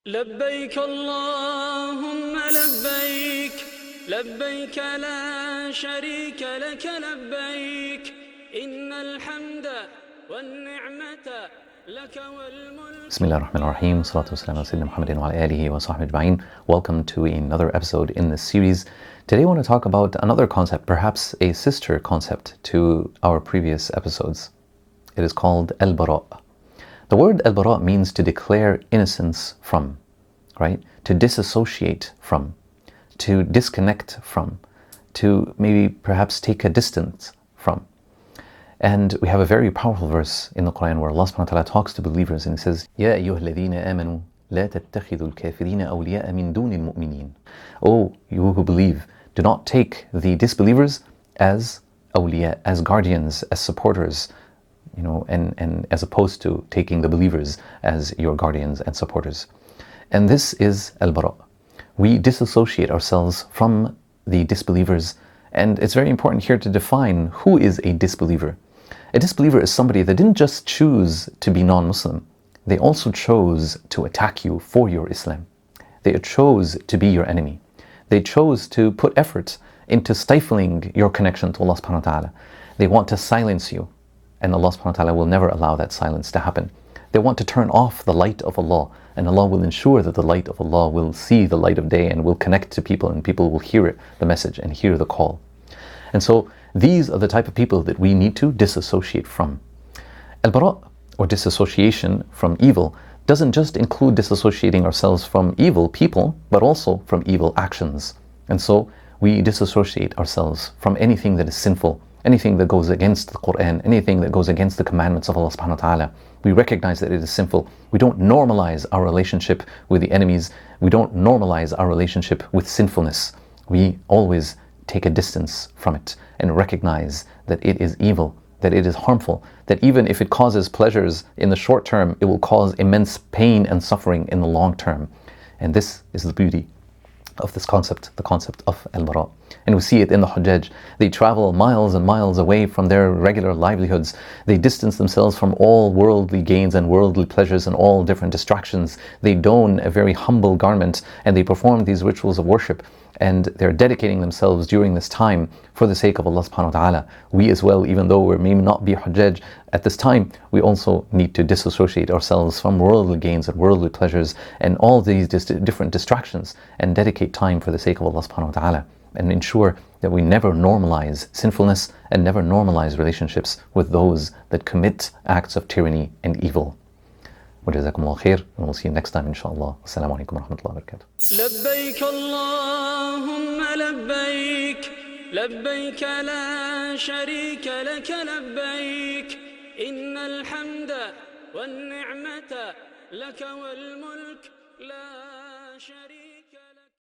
لبيك اللهم لبيك لبيك لا شريك لك لبيك إن الحمد والنعمة لك والملك. Bismillah ar-Rahman ar-Rahim. Salatu wassalamu ala Sayyidina Muhammadin wa ala alihi wa sahbihi ajma'in. Welcome to another episode in this series. Today I want to talk about another concept, perhaps a sister concept to our previous episodes. It is called al-bara'. The word al-bara' means to declare innocence from, right? To disassociate from, to disconnect from, to maybe perhaps take a distance from. And we have a very powerful verse in the Quran where Allah subhanahu wa ta'ala talks to believers and He says, Ya ayyuha alladhina amanu la tattakhidhu al-kafirina awliya'a min duni al-mu'minin. Oh, you who believe, do not take the disbelievers as awliya, as guardians, as supporters, and as opposed to taking the believers as your guardians and supporters. And this is al-bara'. We disassociate ourselves from the disbelievers, and it's very important here to define who is a disbeliever. A disbeliever is somebody that didn't just choose to be non-Muslim, they also chose to attack you for your Islam. They chose to be your enemy. They chose to put effort into stifling your connection to Allah subhanahu wa ta'ala. They want to silence you, and Allah subhanahu wa ta'ala will never allow that silence to happen. They want to turn off the light of Allah, and Allah will ensure that the light of Allah will see the light of day and will connect to people, and people will hear it, the message, and hear the call. And so these are the type of people that we need to disassociate from. Al-bara', or disassociation from evil, doesn't just include disassociating ourselves from evil people, but also from evil actions. And so we disassociate ourselves from anything that is sinful, anything that goes against the Quran, anything that goes against the commandments of Allah subhanahu wa ta'ala. We recognize that it is sinful. We don't normalize our relationship with the enemies. We don't normalize our relationship with sinfulness. We always take a distance from it and recognize that it is evil, that it is harmful, that even if it causes pleasures in the short term, it will cause immense pain and suffering in the long term. And this is the beauty of this concept, the concept of al-bara'. And we see it in the Hajj. They travel miles and miles away from their regular livelihoods. They distance themselves from all worldly gains and worldly pleasures and all different distractions. They don a very humble garment and they perform these rituals of worship. And they're dedicating themselves during this time for the sake of Allah subhanahu wa ta'ala. We as well, even though we may not be Hajj at this time, we also need to disassociate ourselves from worldly gains and worldly pleasures and all these different distractions and dedicate time for the sake of Allah subhanahu wa ta'ala, and ensure that we never normalize sinfulness and never normalize relationships with those that commit acts of tyranny and evil. وجزاكم الله خير, and we'll see you next time inshallah. Assalamu alaikum wa rahmatullahi wa barakatuh. لبيك اللهم لبيك لبيك لا شريك لك لبيك إن الحمد والنعمة لك والملك لا شريك